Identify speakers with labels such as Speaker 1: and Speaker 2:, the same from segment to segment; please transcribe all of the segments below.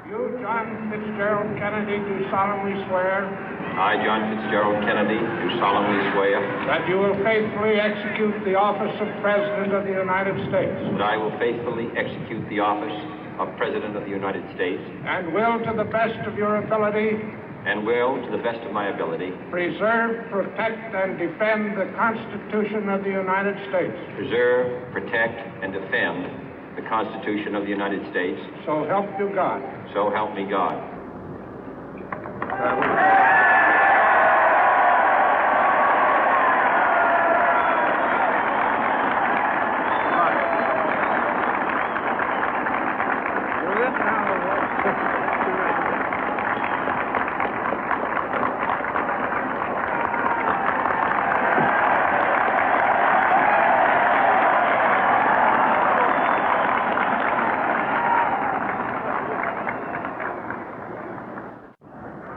Speaker 1: You, John Fitzgerald Kennedy, do solemnly swear
Speaker 2: I, John Fitzgerald Kennedy, do solemnly swear
Speaker 1: that you will faithfully execute the office of President of the United States
Speaker 2: that I will faithfully execute the office of President of the United States
Speaker 1: and will, to the best of your ability,
Speaker 2: and will, to the best of my ability,
Speaker 1: preserve, protect, and defend the Constitution of the United States.
Speaker 2: preserve, protect, and defend the Constitution of the United States.
Speaker 1: So help you God.
Speaker 2: So help me God.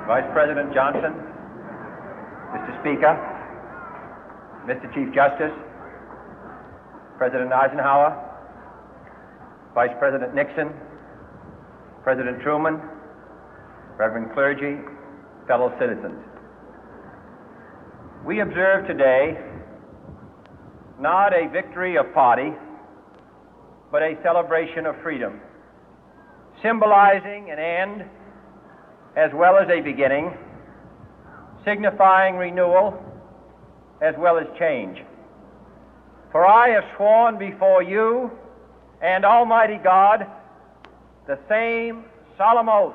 Speaker 3: Vice President Johnson, Mr. Speaker, Mr. Chief Justice, President Eisenhower, Vice President Nixon, President Truman, Reverend clergy, fellow citizens. We observe today not a victory of party, but a celebration of freedom, symbolizing an end as well as a beginning, signifying renewal as well as change. For I have sworn before you and Almighty God the same solemn oath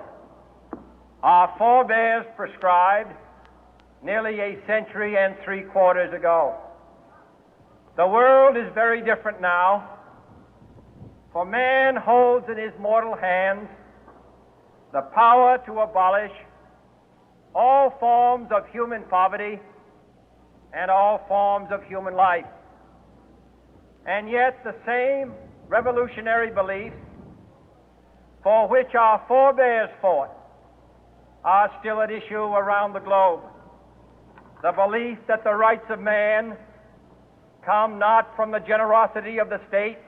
Speaker 3: our forebears prescribed nearly a century and 3/4 ago. The world is very different now, for man holds in his mortal hands the power to abolish all forms of human poverty and all forms of human life. And yet the same revolutionary beliefs for which our forebears fought are still at issue around the globe. The belief that the rights of man come not from the generosity of the state,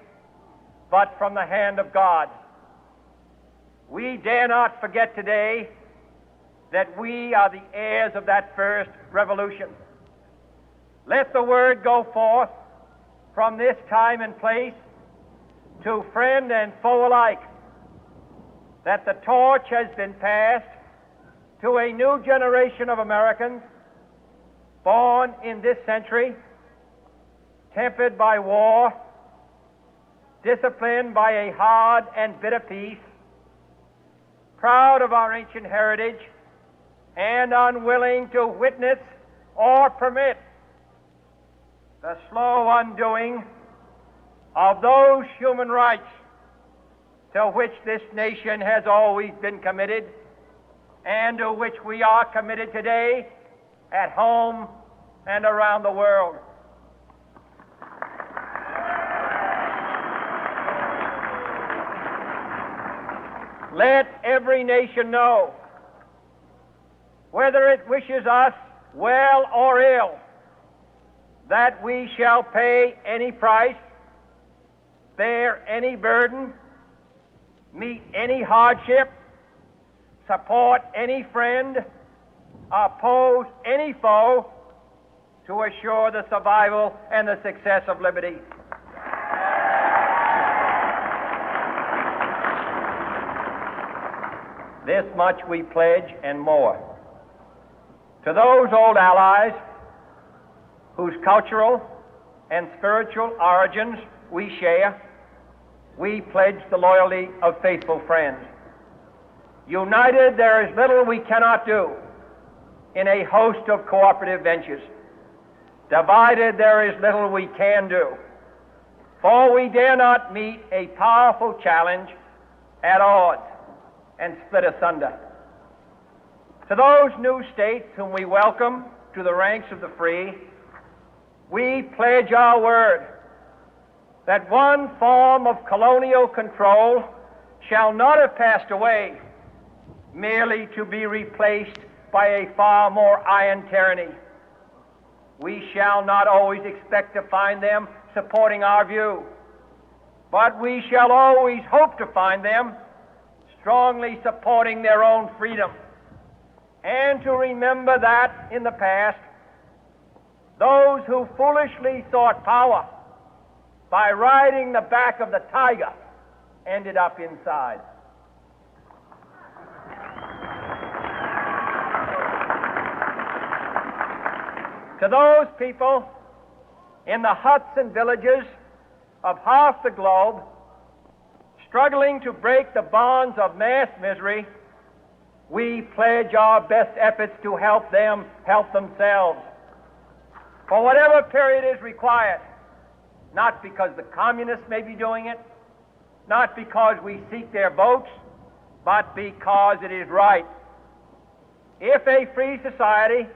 Speaker 3: but from the hand of God. We dare not forget today that we are the heirs of that first revolution. Let the word go forth from this time and place to friend and foe alike that the torch has been passed to a new generation of Americans born in this century, tempered by war, disciplined by a hard and bitter peace, proud of our ancient heritage, and unwilling to witness or permit the slow undoing of those human rights to which this nation has always been committed and to which we are committed today at home and around the world. Let every nation know, whether it wishes us well or ill, that we shall pay any price, bear any burden, meet any hardship, support any friend, oppose any foe to assure the survival and the success of liberty. This much we pledge and more. To those old allies whose cultural and spiritual origins we share, we pledge the loyalty of faithful friends. United, there is little we cannot do in a host of cooperative ventures. Divided, there is little we can do, for we dare not meet a powerful challenge at odds and split asunder. To those new states whom we welcome to the ranks of the free, we pledge our word that one form of colonial control shall not have passed away, merely to be replaced by a far more iron tyranny. We shall not always expect to find them supporting our view, but we shall always hope to find them strongly supporting their own freedom, and to remember that in the past, those who foolishly sought power by riding the back of the tiger ended up inside. To those people in the huts and villages of half the globe struggling to break the bonds of mass misery, we pledge our best efforts to help them help themselves for whatever period is required, not because the communists may be doing it, not because we seek their votes, but because it is right. If a free society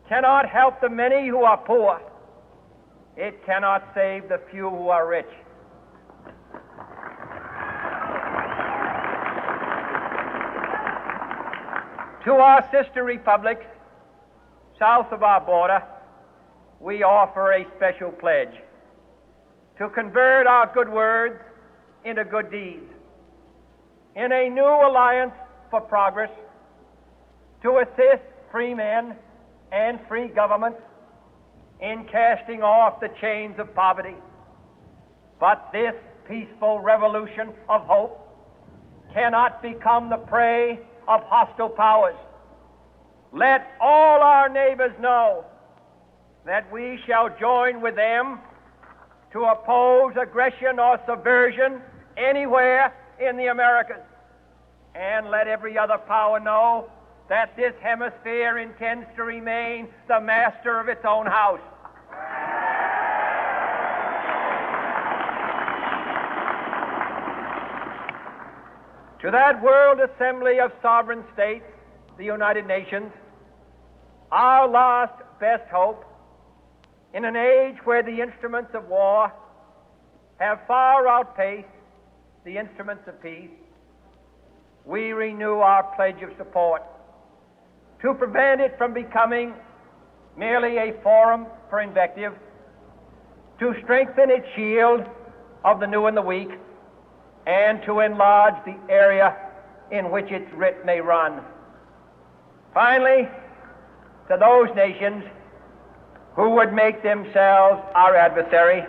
Speaker 3: cannot help the many who are poor, it cannot save the few who are rich. To our sister republics south of our border, we offer a special pledge to convert our good words into good deeds, in a new alliance for progress, to assist free men and free governments in casting off the chains of poverty. But this peaceful revolution of hope cannot become the prey of hostile powers. Let all our neighbors know that we shall join with them to oppose aggression or subversion anywhere in the Americas. And let every other power know that this hemisphere intends to remain the master of its own house. To that World Assembly of Sovereign States, the United Nations, our last best hope, in an age where the instruments of war have far outpaced the instruments of peace, we renew our pledge of support to prevent it from becoming merely a forum for invective, to strengthen its shield of the new and the weak, and to enlarge the area in which its writ may run. Finally, to those nations who would make themselves our adversary,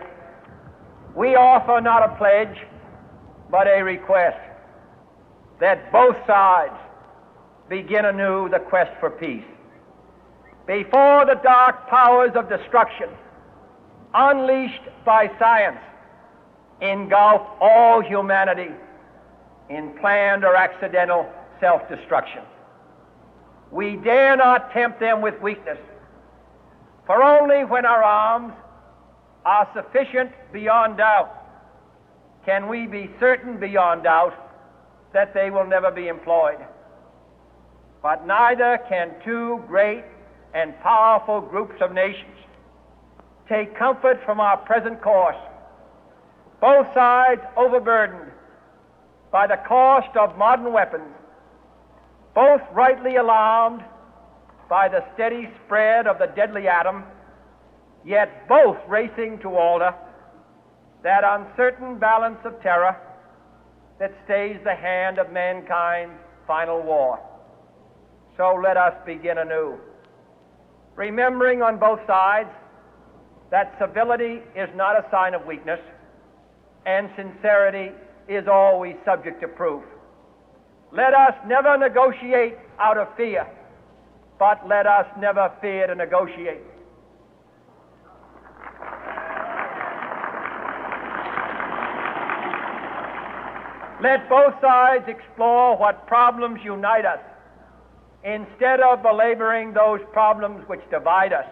Speaker 3: we offer not a pledge, but a request that both sides begin anew the quest for peace. Before the dark powers of destruction, unleashed by science, engulf all humanity in planned or accidental self-destruction, we dare not tempt them with weakness, for only when our arms are sufficient beyond doubt can we be certain beyond doubt that they will never be employed. But neither can two great and powerful groups of nations take comfort from our present course, both sides overburdened by the cost of modern weapons, both rightly alarmed by the steady spread of the deadly atom, yet both racing to alter that uncertain balance of terror that stays the hand of mankind's final war. So let us begin anew, remembering on both sides that civility is not a sign of weakness, and sincerity is always subject to proof. Let us never negotiate out of fear, but let us never fear to negotiate. Let both sides explore what problems unite us, instead of belaboring those problems which divide us.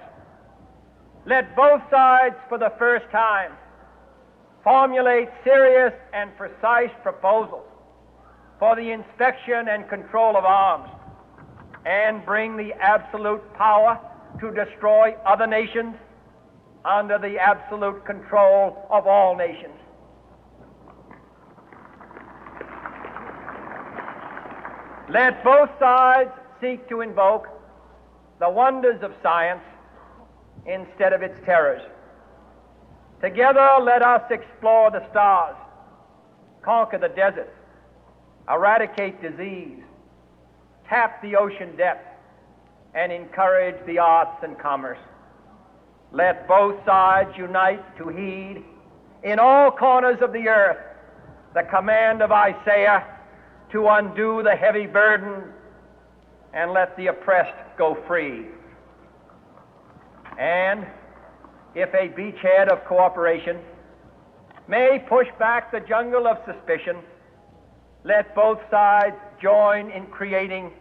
Speaker 3: Let both sides, for the first time, formulate serious and precise proposals for the inspection and control of arms, and bring the absolute power to destroy other nations under the absolute control of all nations. Let both sides seek to invoke the wonders of science instead of its terrors. Together, let us explore the stars, conquer the deserts, eradicate disease, tap the ocean depth, and encourage the arts and commerce. Let both sides unite to heed in all corners of the earth the command of Isaiah to undo the heavy burden and let the oppressed go free. And if a beachhead of cooperation may push back the jungle of suspicion, let both sides join in creating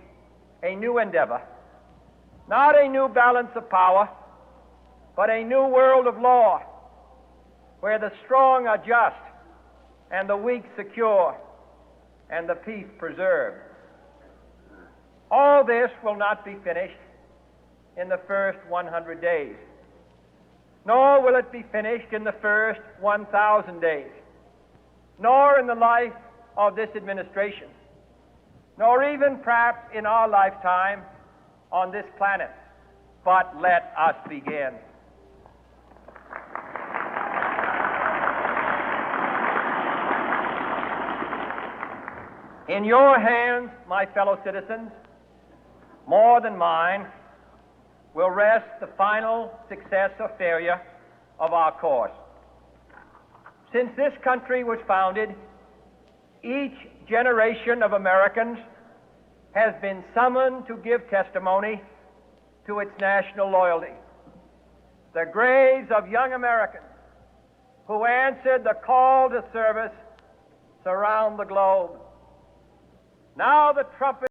Speaker 3: a new endeavor, not a new balance of power, but a new world of law, where the strong are just and the weak secure and the peace preserved. All this will not be finished in the first 100 days, nor will it be finished in the first 1,000 days, nor in the life of this administration, nor even perhaps in our lifetime on this planet. But let us begin. In your hands, my fellow citizens, more than mine, will rest the final success or failure of our course. Since this country was founded, each generation of Americans has been summoned to give testimony to its national loyalty. The graves of young Americans who answered the call to service surround the globe. Now the trumpet